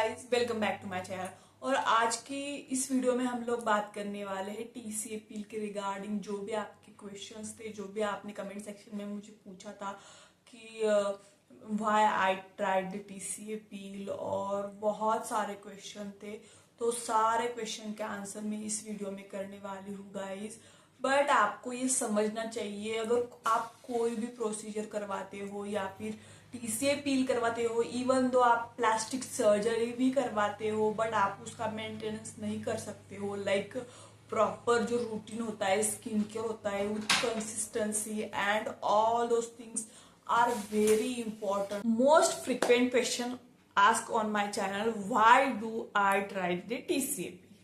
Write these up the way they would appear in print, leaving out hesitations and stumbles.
Guys, welcome back to my channel. और आज की इस वीडियो में हम लोग बात करने वाले हैं टीसीए पील के रिगार्डिंग। जो भी आपके क्वेश्चंस थे, जो भी आपने कमेंट सेक्शन में मुझे पूछा था कि why I tried the TCA peel, और बहुत सारे क्वेश्चन थे, तो सारे क्वेश्चन के आंसर मैं इस वीडियो में करने वाली हूँ गाइस। बट आपको ये समझना चाहिए, अगर आप कोई भी प्रोसीजर करवाते हो या फिर टीसीए पील करवाते हो, इवन दो आप प्लास्टिक सर्जरी भी करवाते हो, बट आप उसका मेंटेनेंस नहीं कर सकते हो। लाइक प्रॉपर जो रूटीन होता है, स्किन केयर होता है with consistency and all those things are very important. Most frequent question ask on my channel, why do I try the TCA peel.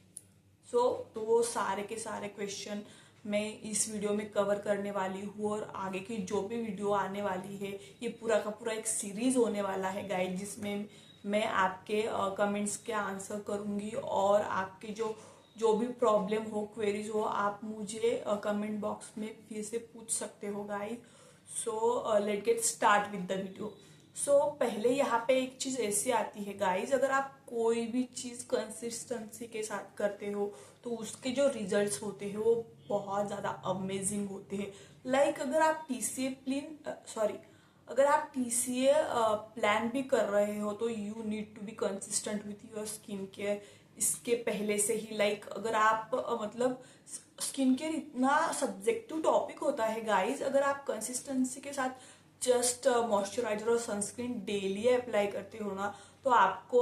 तो वो सारे के सारे क्वेश्चन मैं इस वीडियो में कवर करने वाली हूँ, और आगे की जो भी वीडियो आने वाली है, ये पूरा का पूरा एक सीरीज होने वाला है गाइड, जिसमें मैं आपके कमेंट्स के आंसर करूंगी, और आपके जो जो भी प्रॉब्लम हो, क्वेरीज हो, आप मुझे कमेंट बॉक्स में फिर से पूछ सकते हो guide. So let get start with the video. पहले यहाँ पे एक चीज ऐसी आती है गाइज, अगर आप कोई भी चीज कंसिस्टेंसी के साथ करते हो तो उसके जो रिजल्ट्स होते हैं वो बहुत ज्यादा अमेजिंग होते हैं। लाइक अगर आप टीसीए प्लान भी कर रहे हो तो you need to be consistent with your skin care इसके पहले से ही। लाइक अगर आप मतलब स्किन केयर इतना सब्जेक्टिव टॉपिक होता है गाइज, अगर आप कंसिस्टेंसी के साथ जस्ट मॉइस्चराइजर और सनस्क्रीन डेली अप्लाई करते हो ना, तो आपको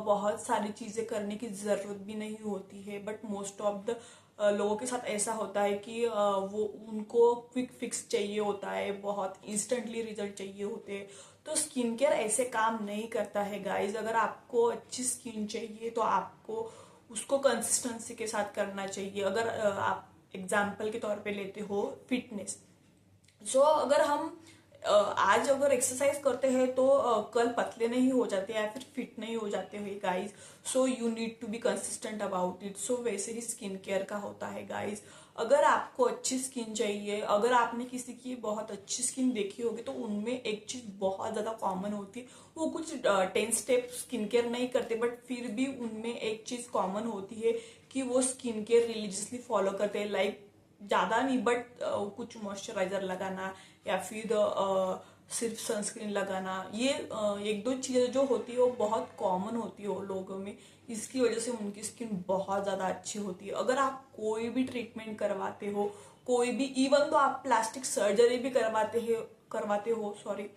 बहुत सारी चीजें करने की जरूरत भी नहीं होती है। बट मोस्ट ऑफ द लोगों के साथ ऐसा होता है कि वो उनको क्विक फिक्स चाहिए होता है, बहुत इंस्टेंटली रिजल्ट चाहिए होते हैं। तो स्किन केयर ऐसे काम नहीं करता है गाइज। अगर आपको अच्छी स्किन चाहिए तो आपको उसको कंसिस्टेंसी के साथ करना चाहिए। अगर आप एग्जाम्पल के तौर पे लेते हो फिटनेस, अगर हम आज अगर एक्सरसाइज करते हैं तो कल पतले नहीं हो जाते या फिर फिट नहीं हो जाते हैं guys. You need to be consistent about it. वैसे ही स्किन केयर का होता है गाइज। अगर आपको अच्छी स्किन चाहिए, अगर आपने किसी की बहुत अच्छी स्किन देखी होगी तो उनमें एक चीज बहुत ज्यादा कॉमन होती है। वो कुछ 10 स्टेप स्किन केयर नहीं करते, बट फिर भी उनमें एक चीज कॉमन होती है कि वो स्किन केयर रिलीजियसली फॉलो करते हैं। लाइक ज्यादा नहीं, बट कुछ मॉइस्चराइजर लगाना या फिर सिर्फ सनस्क्रीन लगाना, ये एक दो चीजें जो होती है वो बहुत कॉमन होती है लोगों में। इसकी वजह से उनकी स्किन बहुत ज्यादा अच्छी होती है। अगर आप कोई भी ट्रीटमेंट करवाते हो, कोई भी, इवन तो आप प्लास्टिक सर्जरी भी करवाते हो सॉरी,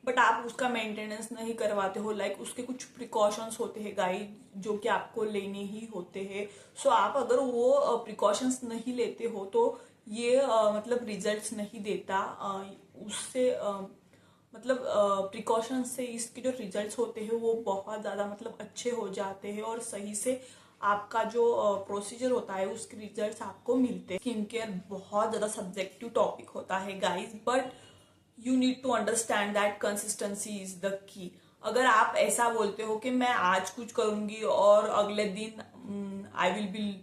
बट आप उसका मेंटेनेंस नहीं करवाते हो, लाइक उसके कुछ प्रिकॉशंस होते हैं गाइड जो कि आपको लेने ही होते हैं। आप अगर वो प्रिकॉशंस नहीं लेते हो तो ये मतलब रिजल्ट्स नहीं देता। उससे मतलब प्रिकॉशन से इसके जो रिजल्ट्स होते हैं वो बहुत ज्यादा मतलब अच्छे हो जाते हैं, और सही से आपका जो प्रोसीजर होता है उसके रिजल्ट्स आपको मिलते हैं। स्किन केयर बहुत ज्यादा सब्जेक्टिव टॉपिक होता है guys, but you need to understand that consistency is the key. अगर आप ऐसा बोलते हो कि मैं आज कुछ करूंगी और अगले दिन आई विल बी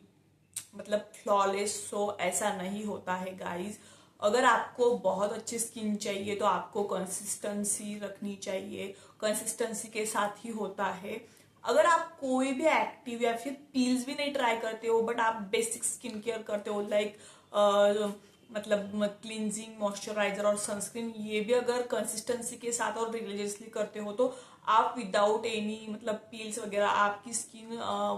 मतलब फ्लॉलेस, ऐसा नहीं होता है गाइज। अगर आपको बहुत अच्छी स्किन चाहिए तो आपको कंसिस्टेंसी रखनी चाहिए, कंसिस्टेंसी के साथ ही होता है। अगर आप कोई भी एक्टिव या फिर पील्स भी नहीं ट्राई करते हो, बट आप बेसिक स्किन केयर करते हो, लाइक मतलब क्लींजिंग, मॉइस्चराइजर और सनस्क्रीन, ये भी अगर कंसिस्टेंसी के साथ और रिलीजियसली करते हो तो आप विदाउट एनी मतलब पील्स वगैरह आपकी स्किन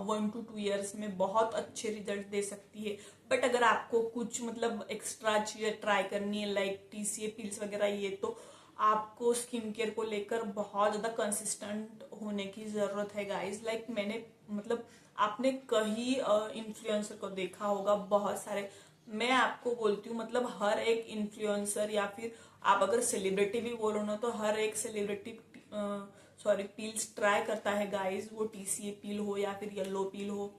1 to 2 ईयर्स में बहुत अच्छे रिजल्ट दे सकती है। बट अगर आपको कुछ मतलब एक्स्ट्रा चीजें ट्राई करनी है, लाइक टीसीए पील्स वगैरह, ये तो आपको स्किन केयर को लेकर बहुत ज्यादा कंसिस्टेंट होने की जरूरत है गाइज। लाइक मैंने मतलब आपने कई इन्फ्लुएंसर को देखा होगा, बहुत सारे, मैं आपको बोलती हूँ मतलब हर एक इन्फ्लुएंसर या फिर आप अगर सेलिब्रिटी भी बोलो ना, तो हर एक सेलिब्रिटी पील्स ट्राई करता है गाइस। वो टीसीए पील हो या फिर येलो पील हो,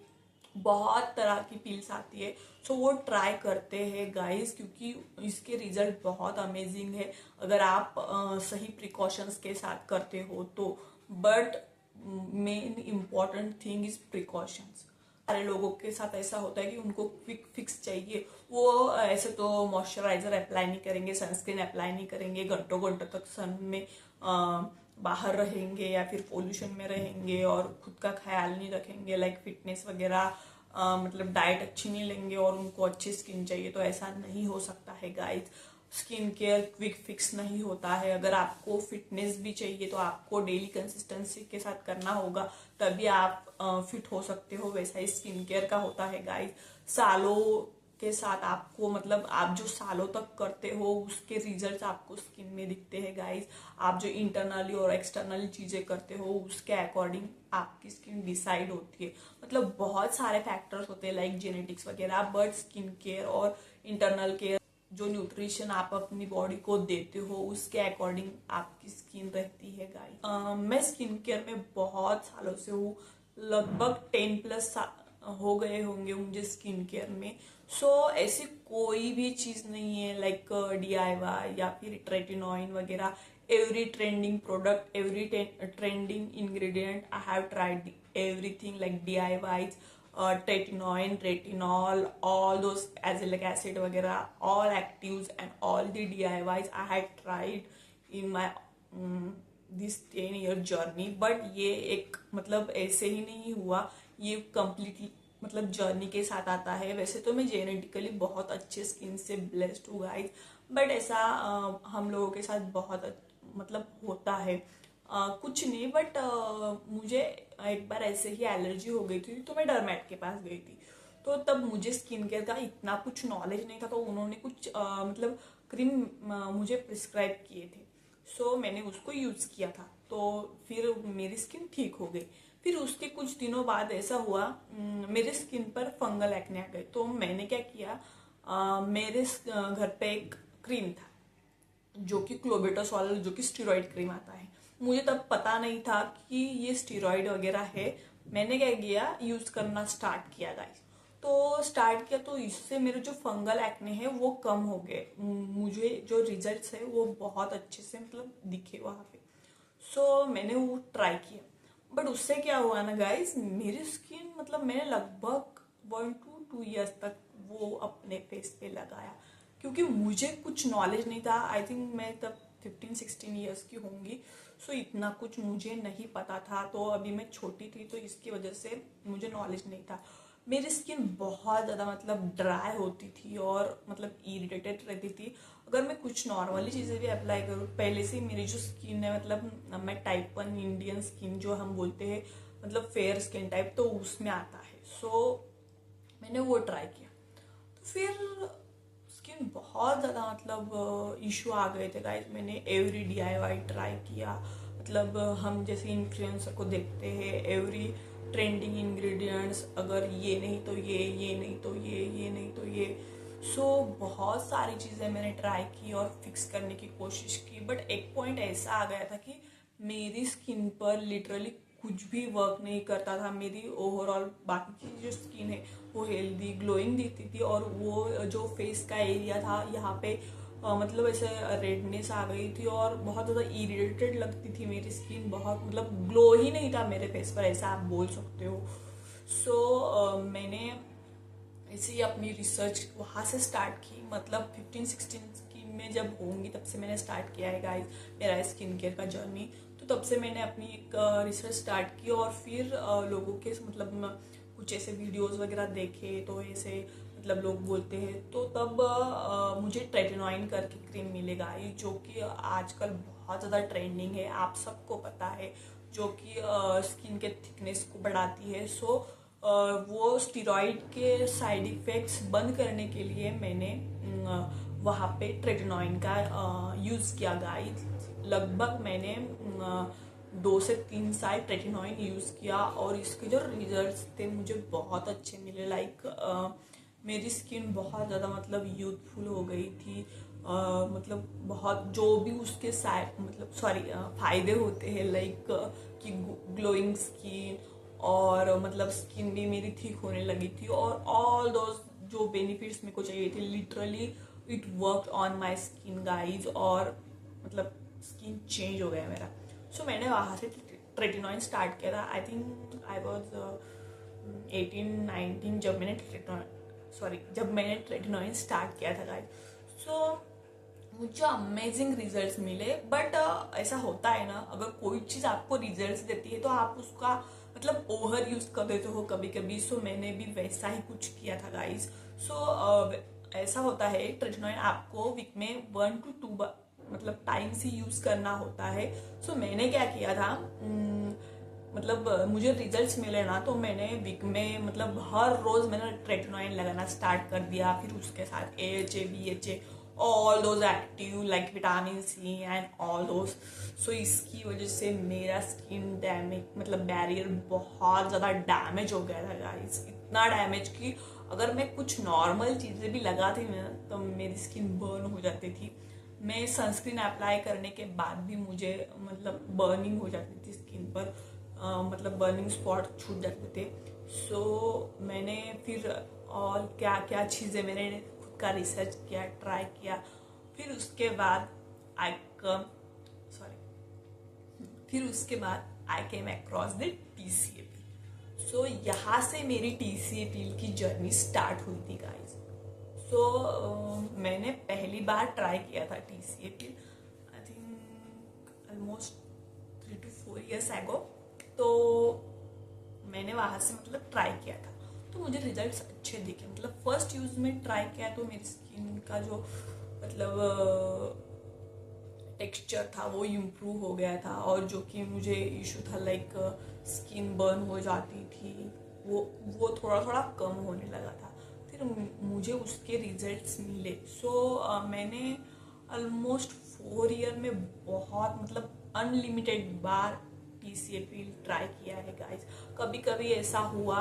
बहुत तरह की पील्स आती है। वो ट्राई करते हैं गाइस, क्योंकि इसके रिजल्ट बहुत अमेजिंग है अगर आप सही प्रिकॉशंस के साथ करते हो तो। But main important thing is precautions. सारे लोगों के साथ ऐसा होता है कि उनको क्विक फिक्स चाहिए। वो ऐसे तो मॉइस्चराइजर अप्लाई नहीं करेंगे, सनस्क्रीन अप्लाई नहीं करेंगे, घंटों घंटों तक सन में बाहर रहेंगे या फिर पोल्यूशन में रहेंगे और खुद का ख्याल नहीं रखेंगे, लाइक फिटनेस वगैरह, मतलब डाइट अच्छी नहीं लेंगे और उनको अच्छी स्किन चाहिए, तो ऐसा नहीं हो सकता है guys. Skin care quick fix नहीं होता है। अगर आपको फिटनेस भी चाहिए तो आपको डेली कंसिस्टेंसी के साथ करना होगा, तभी आप फिट हो सकते हो। वैसा ही स्किन केयर का होता है गाइस। सालों के साथ आपको, मतलब आप जो सालों तक करते हो उसके रिजल्ट्स आपको स्किन में दिखते हैं गाइस। आप जो इंटरनली और एक्सटर्नली चीजें करते हो उसके अकॉर्डिंग आपकी स्किन डिसाइड होती है। मतलब बहुत सारे फैक्टर्स होते हैं लाइक जेनेटिक्स वगैरह, बट स्किन केयर और इंटरनल केयर, जो न्यूट्रिशन आप अपनी बॉडी को देते हो उसके अकॉर्डिंग आपकी स्किन रहती है गाइस। मैं स्किन केयर में बहुत सालों से हूँ, लगभग 10+ हो गए होंगे मुझे स्किन केयर में। सो ऐसी कोई भी चीज नहीं है लाइक DIY या फिर ट्रेटिनॉइन वगैरह। Every trending product, every trending ingredient, I have tried everything like DIY, tretinoin, retinol, all those azelaic acid वगैरह, all actives and all the DIYs I had tried in my this 10-year journey। But ये एक मतलब ऐसे ही नहीं हुआ, ये completely मतलब journey के साथ आता है। वैसे तो मैं जेनेटिकली बहुत अच्छे स्किन से ब्लेस्ड हूँ गाइस, बट ऐसा हम लोगों के साथ बहुत मतलब होता है। कुछ नहीं, बट मुझे एक बार ऐसे ही एलर्जी हो गई थी, तो मैं डरमैट के पास गई थी। तो तब मुझे स्किन केयर का इतना कुछ नॉलेज नहीं था, तो उन्होंने कुछ मतलब क्रीम मुझे प्रिस्क्राइब किए थे। सो मैंने उसको यूज किया था, तो फिर मेरी स्किन ठीक हो गई। फिर उसके कुछ दिनों बाद ऐसा हुआ, मेरे स्किन पर फंगल एक्ने आ गए। तो मैंने क्या किया, मेरे घर पे एक क्रीम था जो कि क्लोबेटासॉल, जो कि स्टीरॉयड क्रीम आता है। मुझे तब पता नहीं था कि ये स्टीरॉयड वगैरह है। मैंने क्या किया, यूज करना स्टार्ट किया गाइस। तो स्टार्ट किया तो इससे मेरे जो फंगल एक्ने हैं वो कम हो गए। मुझे जो रिजल्ट्स है वो बहुत अच्छे से मतलब दिखे वहां पे। सो मैंने वो ट्राई किया, बट उससे क्या हुआ ना गाइस, मेरी स्किन मतलब मैंने लगभग 1 to 2 years तक वो अपने फेस पे लगाया, क्योंकि मुझे कुछ नॉलेज नहीं था। आई थिंक मैं तब 15-16 years की होंगी। सो इतना कुछ मुझे नहीं पता था, तो अभी मैं छोटी थी तो इसकी वजह से मुझे नॉलेज नहीं था। मेरी स्किन बहुत ज़्यादा मतलब ड्राई होती थी और मतलब इरिटेटेड रहती थी। अगर मैं कुछ नॉर्मली चीज़ें भी अप्लाई करूँ, पहले से मेरी जो स्किन है, मतलब मैं टाइप 1 इंडियन स्किन जो हम बोलते हैं, मतलब फेयर स्किन टाइप, तो उसमें आता है। सो मैंने वो ट्राई किया, तो फिर स्किन बहुत ज़्यादा मतलब इशू आ गए थे गाइस। मैंने एवरी DIY ट्राई किया, मतलब हम जैसे इन्फ्लुएंसर को देखते हैं, एवरी ट्रेंडिंग इंग्रेडिएंट्स, अगर ये नहीं तो ये नहीं तो ये नहीं तो ये। सो बहुत सारी चीज़ें मैंने ट्राई की और फिक्स करने की कोशिश की, बट एक पॉइंट ऐसा आ गया था कि मेरी स्किन पर लिटरली कुछ भी वर्क नहीं करता था। मेरी ओवरऑल बाकी की जो स्किन है वो हेल्दी ग्लोइंग दिखती थी, और वो जो फेस का एरिया था यहाँ पे मतलब ऐसे रेडनेस आ गई थी और बहुत ज़्यादा इरिटेटेड लगती थी मेरी स्किन। बहुत मतलब ग्लो ही नहीं था मेरे फेस पर, ऐसा आप बोल सकते हो। सो मैंने ऐसे ही अपनी रिसर्च वहाँ से स्टार्ट की, मतलब 15-16 की में जब होंगी तब से मैंने स्टार्ट किया है गाइस मेरा स्किन केयर का जर्नी। तो तब से मैंने अपनी एक रिसर्च स्टार्ट की, और फिर लोगों के मतलब कुछ ऐसे वीडियोस वगैरह देखे, तो ऐसे मतलब लोग बोलते हैं, तो तब मुझे ट्रेटिनॉइन करके क्रीम मिलेगा, ये जो कि आजकल बहुत ज़्यादा ट्रेंडिंग है, आप सबको पता है, जो कि स्किन के थिकनेस को बढ़ाती है। सो वो स्टीरॉइड के साइड इफेक्ट्स बंद करने के लिए मैंने वहाँ पे ट्रेटिनॉइन का यूज़ किया गाइस। लगभग मैंने 2 से 3 साल ट्रेटिनॉइन यूज़ किया, और इसके जो रिजल्ट्स थे मुझे बहुत अच्छे मिले। लाइक मेरी स्किन बहुत ज़्यादा मतलब यूथफुल हो गई थी। मतलब बहुत जो भी उसके साइड मतलब सॉरी फायदे होते हैं, लाइक कि ग्लोइंग स्किन, और मतलब स्किन भी मेरी ठीक होने लगी थी, और ऑल दोज जो बेनिफिट्स मेरे को चाहिए थे, literally it work on my skin guys, और मतलब स्किन चेंज हो गया मेरा। सो मैंने वहाँ से ट्रेटिनॉइन स्टार्ट किया था। आई थिंक आई वॉज 18-19 जब मैंने ट्रेटिनॉइन स्टार्ट किया था गाइज। सो मुझे अमेजिंग रिजल्ट्स मिले। बट ऐसा होता है ना, अगर कोई चीज आपको रिजल्ट्स देती है तो आप उसका मतलब ओवर यूज कर देते हो कभी कभी। सो मैंने भी वैसा ही कुछ किया था गाइस। सो ऐसा होता है, ट्रेटनॉइड आपको वीक में 1 to 2 मतलब टाइम से यूज करना होता है। सो मैंने क्या किया था, मतलब मुझे रिजल्ट्स मिले ना, तो मैंने वीक में मतलब हर रोज मैंने ट्रेटनॉइन लगाना स्टार्ट कर दिया। फिर उसके साथ AHA BHA all those active like vitamin C and all those. So इसकी वजह से मेरा स्किन डैमेज मतलब बैरियर बहुत ज़्यादा डैमेज हो गया था गाइस। इतना डैमेज कि अगर मैं कुछ नॉर्मल चीज़ें भी लगाती ना तो मेरी स्किन बर्न हो जाती थी। मैं सनस्क्रीन अप्लाई करने के बाद भी मुझे मतलब बर्निंग हो जाती थी स्किन पर, मतलब बर्निंग स्पॉट छूट जाते थे। सो मैंने फिर और क्या क्या चीज़ें मैंने खुद का रिसर्च किया, ट्राई किया। फिर उसके बाद आई कम सॉरी फिर उसके बाद आई केम अक्रॉस द TCA। सो यहाँ से मेरी TCA की जर्नी स्टार्ट हुई थी गाइस। सो मैंने पहली बार ट्राई किया था TCA, I think almost 3 to 4 years एगो। तो मैंने वहां से मतलब ट्राई किया था, तो मुझे रिजल्ट्स अच्छे दिखे। मतलब फर्स्ट यूज में ट्राई किया तो मेरी स्किन का जो मतलब टेक्सचर था वो इम्प्रूव हो गया था। और जो कि मुझे इशू था लाइक स्किन बर्न हो जाती थी, वो थोड़ा थोड़ा कम होने लगा था। फिर मुझे उसके रिजल्ट्स मिले। सो मैंने ऑलमोस्ट 4 year में बहुत मतलब अनलिमिटेड बार TCA पील ट्राई किया है गाइस। कभी कभी ऐसा हुआ,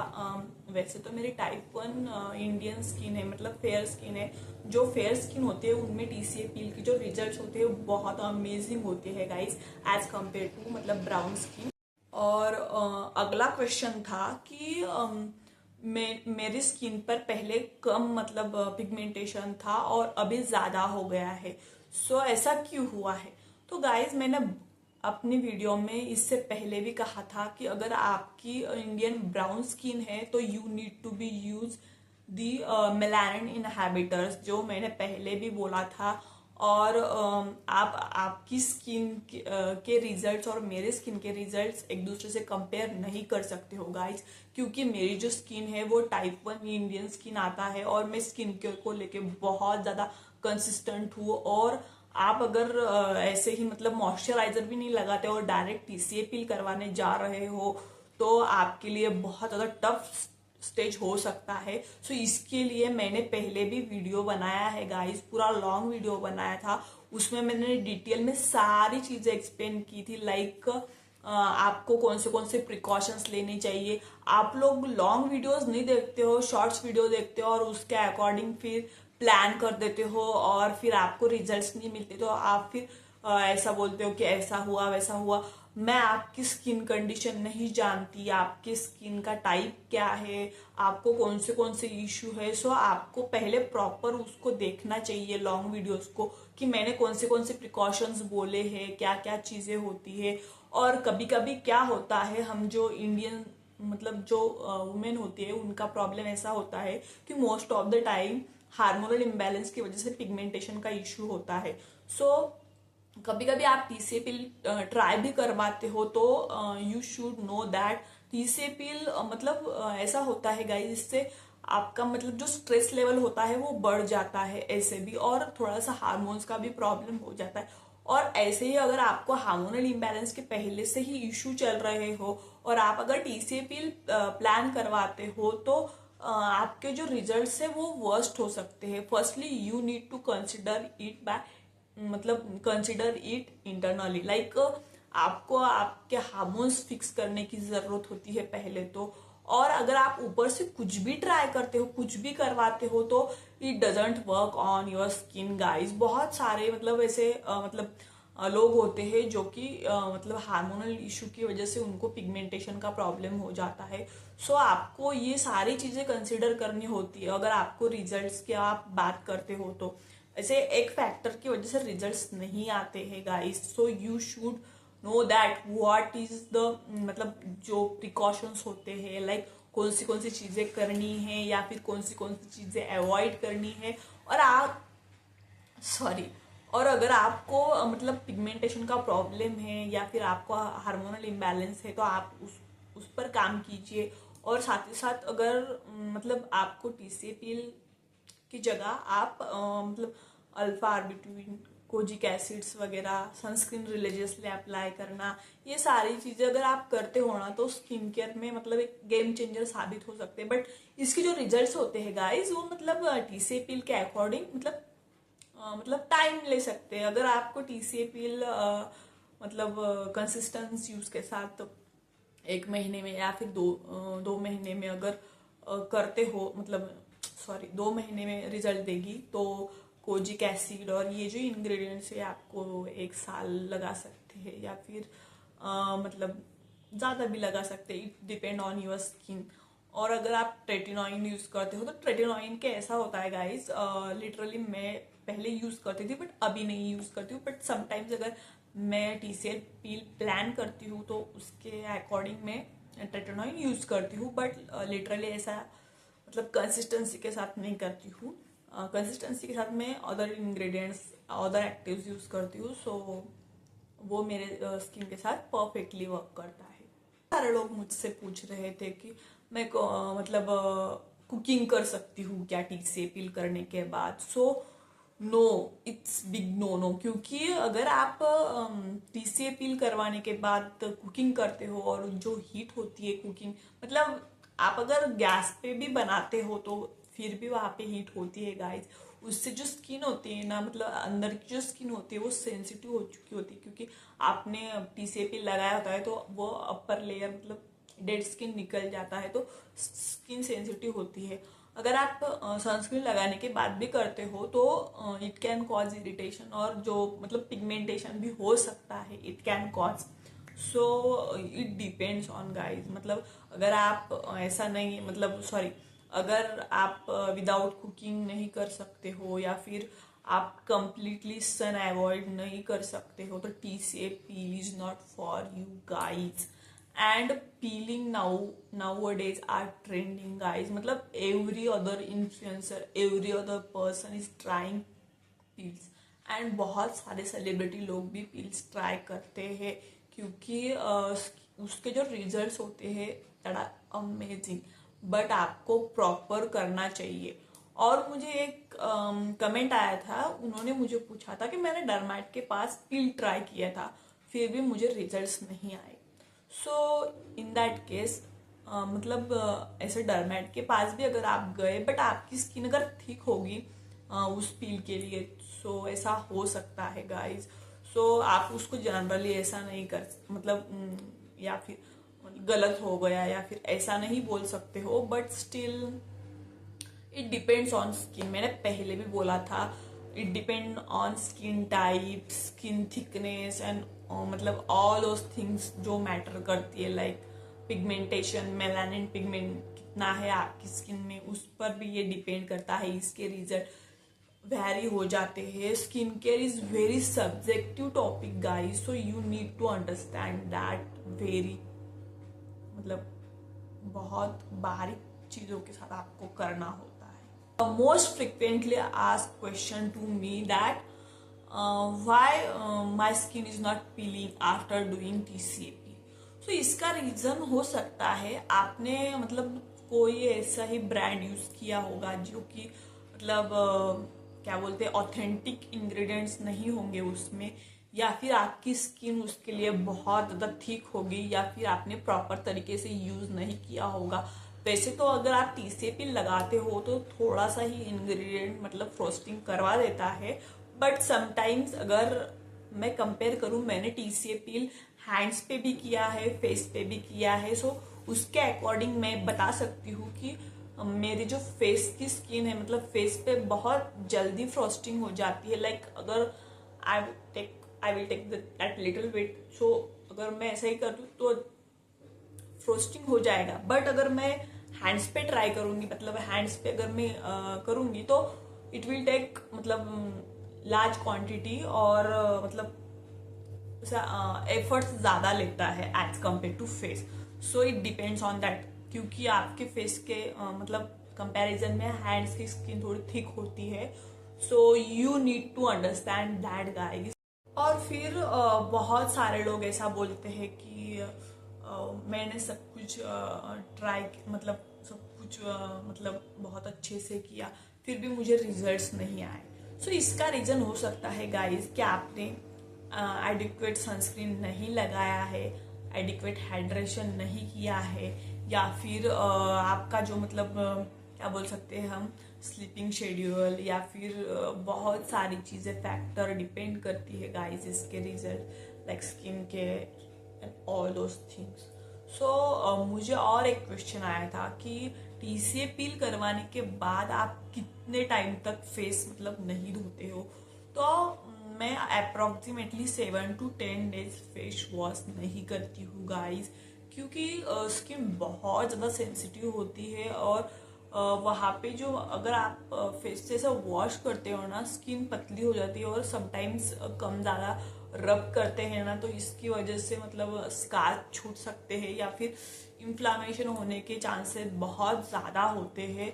वैसे तो मेरी टाइप 1 इंडियन स्किन है, मतलब फेयर स्किन है। जो फेयर स्किन होती है उनमें TCA पील की जो रिजल्ट्स होते हैं वो बहुत अमेजिंग होते हैं गाइस, एज कम्पेयर टू मतलब ब्राउन स्किन। और अगला क्वेश्चन था कि मेरी स्किन पर पहले कम मतलब पिगमेंटेशन था और अभी ज्यादा हो गया है। सो ऐसा क्यों हुआ है? तो गाइज मैंने अपनी वीडियो में इससे पहले भी कहा था कि अगर आपकी इंडियन ब्राउन स्किन है तो you need to be use the melanin inhibitors, जो मैंने पहले भी बोला था। और आप आपकी स्किन के रिजल्ट्स और मेरे स्किन के रिजल्ट्स एक दूसरे से कंपेयर नहीं कर सकते हो गाइज, क्योंकि मेरी जो स्किन है वो टाइप 1 इंडियन स्किन आता है और मैं स्किन केयर को लेके बहुत ज्यादा कंसिस्टेंट हूँ। और आप अगर ऐसे ही मतलब मॉइस्चराइजर भी नहीं लगाते और डायरेक्ट TCA पील करवाने जा रहे हो तो आपके लिए बहुत ज्यादा टफ स्टेज हो सकता है। सो इसके लिए मैंने पहले भी वीडियो बनाया है गाइस, पूरा लॉन्ग वीडियो बनाया था। उसमें मैंने डिटेल में सारी चीजें एक्सप्लेन की थी, लाइक आपको कौन से प्रिकॉशंस लेने चाहिए। आप लोग लॉन्ग वीडियोस नहीं देखते हो, शॉर्ट्स वीडियो देखते हो और उसके अकॉर्डिंग फिर प्लान कर देते हो और फिर आपको रिजल्ट्स नहीं मिलते तो आप फिर ऐसा बोलते हो कि ऐसा हुआ वैसा हुआ। मैं आपकी स्किन कंडीशन नहीं जानती, आपकी स्किन का टाइप क्या है, आपको कौन से इश्यू है। सो आपको पहले प्रॉपर उसको देखना चाहिए लॉन्ग वीडियोस को, कि मैंने कौन से प्रिकॉशंस बोले हैं, क्या क्या चीजें होती है। और कभी कभी क्या होता है, हम जो इंडियन मतलब जो वुमेन होती है उनका प्रॉब्लम ऐसा होता है कि most of the time hormonal imbalance की वजह से पिगमेंटेशन का इश्यू होता है। सो कभी कभी आप TCA पिल ट्राई भी करवाते हो तो you should know that TCA पिल मतलब ऐसा होता है गाइस, इससे आपका मतलब जो स्ट्रेस लेवल होता है वो बढ़ जाता है ऐसे भी, और थोड़ा सा हार्मोन्स का भी प्रॉब्लम हो जाता है। और ऐसे ही अगर आपको हार्मोनल इम्बैलेंस के पहले से ही इश्यू चल रहे हो और आप अगर TCA पिल प्लान करवाते हो तो आपके जो रिजल्ट्स है वो वर्स्ट हो सकते हैं। Firstly you need to consider it by मतलब कंसिडर इट इंटरनली, लाइक आपको आपके हार्मोन्स फिक्स करने की जरूरत होती है पहले तो। और अगर आप ऊपर से कुछ भी ट्राई करते हो, कुछ भी करवाते हो तो it doesn't work on your skin guys. बहुत सारे मतलब ऐसे मतलब लोग होते हैं जो कि मतलब हार्मोनल इशू की वजह से उनको पिगमेंटेशन का प्रॉब्लम हो जाता है। सो आपको ये सारी चीजें कंसिडर करनी होती है अगर आपको रिजल्ट्स की आप बात करते हो तो। ऐसे एक फैक्टर की वजह से रिजल्ट्स नहीं आते हैं guys. So you should know that what is the मतलब जो प्रिकॉशंस होते हैं, लाइक कौन सी चीजें करनी है या फिर कौन सी चीजें अवॉइड करनी है। और आप सॉरी और अगर आपको मतलब पिगमेंटेशन का प्रॉब्लम है या फिर आपको हार्मोनल इम्बैलेंस है तो आप उस पर काम कीजिए। और साथ ही साथ अगर मतलब आपको टीसीए पील की जगह आप मतलब अल्फा आर्बिट्यूइन, कोजिक एसिड्स वगैरह, सनस्क्रीन रिलीजियसली अप्लाई करना, ये सारी चीजें अगर आप करते हो ना तो स्किन केयर में मतलब एक गेम चेंजर साबित हो सकते हैं। बट इसके जो रिजल्ट्स होते हैं गाइस वो मतलब टीसीए पील के अकॉर्डिंग मतलब टाइम ले सकते हैं। अगर आपको टीसीए पील मतलब कंसिस्टेंस यूज के साथ 1 महीने में या फिर 2 महीने में अगर करते हो, मतलब सॉरी 2 महीने में रिजल्ट देगी, तो कोजिक एसिड और ये जो इंग्रेडिएंट्स है आपको 1 साल लगा सकते हैं या फिर मतलब ज़्यादा भी लगा सकते हैं। It depend on your skin. और अगर आप ट्रेटिनॉइन यूज करते हो तो ट्रेटिनॉइन के ऐसा होता है गाइस, लिटरली मैं पहले यूज करती थी बट अभी नहीं यूज करती हूँ। बट समटाइम्स अगर मैं टीसीएल पील प्लान करती हूँ तो उसके अकॉर्डिंग मैं ट्रेटिनॉइन यूज करती हूँ। बट लिटरली ऐसा मतलब कंसिस्टेंसी के साथ नहीं करती हूँ। कंसिस्टेंसी के साथ मैं other ingredients, other actives use करती हूँ। सो वो मेरे स्किन के साथ परफेक्टली वर्क करता है। सारे लोग मुझसे पूछ रहे थे कि मैं मतलब कुकिंग कर सकती हूँ क्या टीसीए पील करने के बाद। So no, it's big no no. क्योंकि अगर आप टीसीए पील करवाने के बाद कुकिंग करते हो और जो हीट होती है कुकिंग, मतलब आप अगर गैस पे भी बनाते हो तो फिर भी वहां पे हीट होती है गाइस। उससे जो स्किन होती है ना, मतलब अंदर की जो स्किन होती है वो सेंसिटिव हो चुकी होती है, क्योंकि आपने टीसीए पील लगाया होता है तो वो अपर लेयर मतलब डेड स्किन निकल जाता है तो स्किन सेंसिटिव होती है। अगर आप सनस्क्रीन लगाने के बाद भी करते हो तो इट कैन कॉज इरिटेशन और जो मतलब पिगमेंटेशन भी हो सकता है, it can cause. So it depends on guys. मतलब अगर आप ऐसा नहीं, मतलब सॉरी, अगर आप विदाउट कुकिंग नहीं कर सकते हो या फिर आप कंप्लीटली सन अवॉइड नहीं कर सकते हो तो TCA peel is not for you guys. And piling nowadays are trending guys, मतलब every other influencer, every other person is trying peels. And बहुत सारे सेलिब्रिटी लोग भी पील्स ट्राई करते हैं क्योंकि उसके जो रिजल्ट्स होते हैं दैट आर अमेजिंग। बट आपको प्रॉपर करना चाहिए। और मुझे एक कमेंट आया था, उन्होंने मुझे पूछा था कि मैंने डर्मैट के पास पील ट्राई किया था फिर भी मुझे रिजल्ट्स नहीं आए। सो इन दैट केस मतलब ऐसे डरमैट के पास भी अगर आप गए बट आपकी स्किन अगर ठीक होगी उस पील के लिए, सो ऐसा हो सकता है गाइस। सो आप उसको जनरली ऐसा नहीं कर मतलब या फिर गलत हो गया या फिर ऐसा नहीं बोल सकते हो। But still it depends on skin. मैंने पहले भी बोला था, it depend on skin type, skin thickness and मतलब ऑल दोस थिंग्स जो मैटर करती है, लाइक पिगमेंटेशन, मेलानिन पिगमेंट कितना है आपकी स्किन में, उस पर भी ये डिपेंड करता है। इसके रिजल्ट वेरी हो जाते हैं। Skin care is very subjective topic guys, so you need to understand that very, मतलब बहुत बारीक चीजों के साथ आपको करना होता है। Most frequently asked question to me that why my skin is not peeling after doing TCA. So इसका रीजन हो सकता है आपने मतलब कोई ऐसा ही ब्रांड यूज किया होगा जो कि मतलब क्या बोलते हैं ऑथेंटिक इंग्रेडिएंट्स नहीं होंगे उसमें, या फिर आपकी स्किन उसके लिए बहुत ज़्यादा थिक होगी, या फिर आपने प्रॉपर तरीके से यूज़ नहीं किया होगा। वैसे तो अगर आप टीसीए पील लगाते हो तो थोड़ा सा ही इंग्रेडिएंट मतलब फ्रोस्टिंग करवा देता है। बट समटाइम्स अगर मैं कंपेयर करूं, मैंने टीसीए पील हैंड्स पे भी किया है, फेस पे भी किया है। सो उसके अकॉर्डिंग मैं बता सकती हूँ कि मेरी जो फेस की स्किन है, मतलब फेस पे बहुत जल्दी फ्रोस्टिंग हो जाती है। लाइक अगर I will take that little bit, so अगर मैं ऐसा ही कर दूँ तो फ्रोस्टिंग हो जाएगा। बट अगर मैं हैंड्स पे ट्राई करूंगी, मतलब हैंड्स पे अगर मैं करूंगी तो इट विल टेक मतलब लार्ज क्वांटिटी और मतलब एफर्ट्स ज्यादा लेता है as compare to face. So it depends on that, क्योंकि आपके फेस के मतलब कंपैरिजन में हैंड्स की स्किन थोड़ी थिक होती है। So you need to understand that guys. और फिर बहुत सारे लोग ऐसा बोलते हैं कि मैंने सब कुछ ट्राई, मतलब सब कुछ मतलब बहुत अच्छे से किया, फिर भी मुझे रिजल्ट्स नहीं आए। सो इसका रीज़न हो सकता है गाइस कि आपने एडिक्वेट सनस्क्रीन नहीं लगाया है, एडिक्वेट हाइड्रेशन नहीं किया है, या फिर आपका जो मतलब क्या बोल सकते हैं हम, स्लीपिंग शेड्यूल, या फिर बहुत सारी चीज़ें फैक्टर डिपेंड करती है गाइस इसके रिजल्ट, लाइक स्किन के एंड ऑल दोस थिंग्स। सो मुझे और एक क्वेश्चन आया था कि टीसीए पील करवाने के बाद आप कितने टाइम तक फेस मतलब नहीं धोते हो। तो मैं approximately 7 to 10 days face wash नहीं करती हूँ गाइस, क्योंकि स्किन बहुत ज़्यादा सेंसिटिव होती है। और वहाँ पे जो अगर आप फेस से ऐसा वॉश करते हो ना, स्किन पतली हो जाती है, और समटाइम्स कम ज़्यादा रब करते हैं ना, तो इसकी वजह से मतलब स्कार छूट सकते हैं, या फिर इन्फ्लामेशन होने के चांसेस बहुत ज़्यादा होते हैं।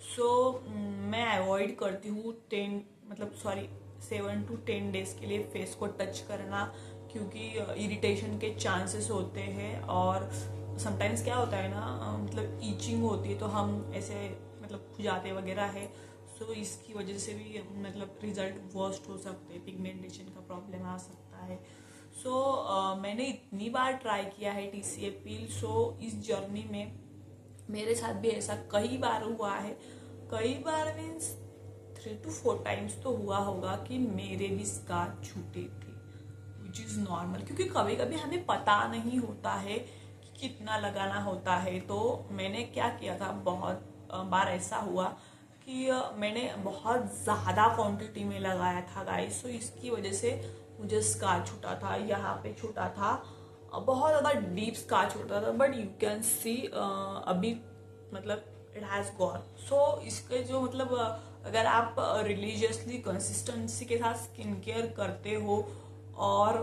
सो मैं अवॉइड करती हूँ 7 to 10 डेज के लिए फेस को टच करना, क्योंकि इरिटेशन के चांसेस होते हैं। और समटाइम्स क्या होता है ना, मतलब ईचिंग होती है, तो हम ऐसे मतलब खुजाते वगैरह है। सो इसकी वजह से भी मतलब रिजल्ट वर्स्ट हो सकते हैं, पिगमेंटेशन का प्रॉब्लम आ सकता है। सो मैंने इतनी बार ट्राई किया है टीसीए पील। सो इस जर्नी में मेरे साथ भी ऐसा कई बार हुआ है, कई बार मीन्स 3 to 4 टाइम्स तो हुआ होगा कि मेरे भी स्कार छूटे थे, विच इज़ नॉर्मल, क्योंकि कभी कभी हमें पता नहीं होता है कि कितना लगाना होता है। तो मैंने क्या किया था, बहुत बार ऐसा हुआ कि मैंने बहुत ज़्यादा क्वांटिटी में लगाया था गाइस। तो इसकी वजह से मुझे स्कार छूटा था, यहाँ पे छूटा था, बहुत ज़्यादा डीप स्कार छूटा था, बट यू कैन सी अभी मतलब इट हैज़ गॉन। सो इसके जो मतलब अगर आप रिलीजियसली कंसिस्टेंसी के साथ स्किन केयर करते हो, और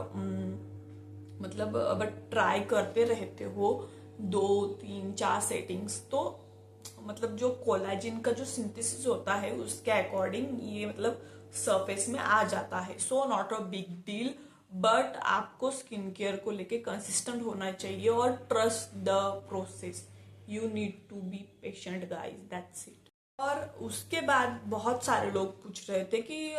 मतलब बट ट्राई करते रहते हो 2 3 4 सेटिंग्स, तो मतलब जो कोलाजिन का जो सिंथेसिस होता है उसके अकॉर्डिंग ये मतलब सरफेस में आ जाता है। So not a big deal, but आपको स्किन केयर को लेके कंसिस्टेंट होना चाहिए और trust the process. You need to be patient guys, that's it. और उसके बाद बहुत सारे लोग पूछ रहे थे कि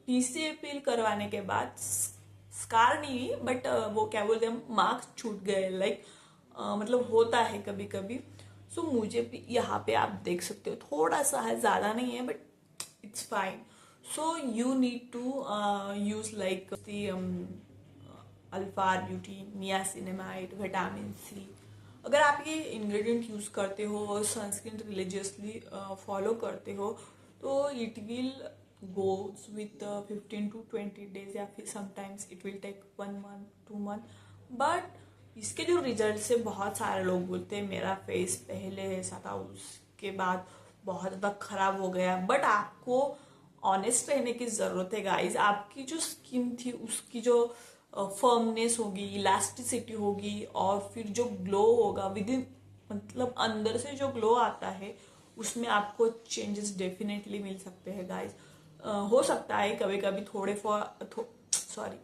टीसीए पील करवाने के बाद स्कार नहीं, बट वो क्या बोलते हैं, मार्क्स छूट गए, लाइक मतलब होता है कभी कभी। सो मुझे भी यहाँ पे आप देख सकते हो थोड़ा सा है, ज़्यादा नहीं है, but it's fine. So you need to use like the alpha beauty, niacinamide, vitamin C. अगर आप ये इंग्रेडिएंट यूज करते हो और सनस्क्रीन रिलीजियसली फॉलो करते हो, तो it will goes with 15 to 20 days, या फिर sometimes it will take 1 month 2 month। बट इसके जो रिजल्ट से बहुत सारे लोग बोलते हैं मेरा फेस पहले ऐसा था, उसके बाद बहुत ज़्यादा खराब हो गया। बट आपको ऑनेस्ट रहने की ज़रूरत है गाइज। आपकी जो स्किन थी उसकी जो फर्मनेस होगी, इलास्टिसिटी होगी, और फिर जो ग्लो होगा विद इन, मतलब अंदर से जो ग्लो आता है, उसमें आपको चेंजेस डेफिनेटली मिल सकते हैं गाइज। हो सकता है कभी कभी सॉरी,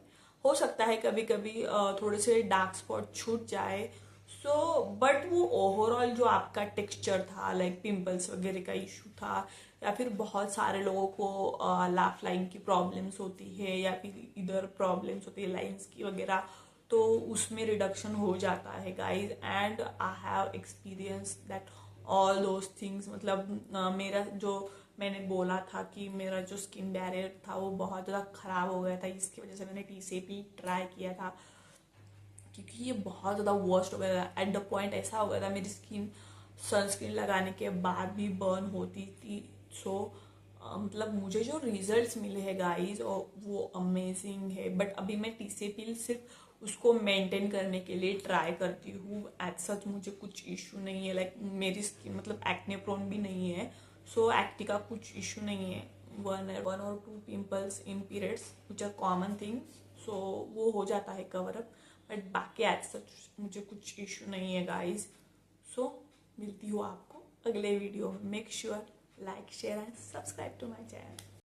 हो सकता है कभी कभी थोड़े से डार्क स्पॉट छूट जाए। सो बट वो ओवरऑल जो आपका टेक्सचर था, लाइक पिंपल्स वगैरह का इशू था, या फिर बहुत सारे लोगों को लाफ लाइन की प्रॉब्लम्स होती है, या फिर इधर प्रॉब्लम्स होती है लाइंस की वगैरह, तो उसमें रिडक्शन हो जाता है guys. And I have experience that all those things. मतलब मेरा जो मैंने बोला था कि मेरा जो स्किन बैरियर था वो बहुत ज़्यादा ख़राब हो गया था, इसकी वजह से मैंने टीसीपी ट्राई किया था, क्योंकि ये बहुत ज़्यादा वर्स्ट हो गया था। एट द पॉइंट ऐसा हो गया था मेरी स्किन सनस्क्रीन लगाने के बाद भी बर्न होती थी। सो मतलब मुझे जो रिजल्ट्स मिले हैं गाइस वो अमेजिंग है। बट अभी मैं टीसीपी सिर्फ उसको मेंटेन करने के लिए ट्राई करती हूँ। एज सच मुझे कुछ इशू नहीं है, लाइक मेरी स्किन मतलब एक्ने प्रोन भी नहीं है। सो एक्टी का कुछ इशू नहीं है। 1 or 2 pimples in periods which are common things, so वो हो जाता है कवर अप। बट बाकी एज सच मुझे कुछ इशू नहीं है गाइज। सो मिलती हूँ आपको अगले वीडियो में। Make sure like share and subscribe to my channel.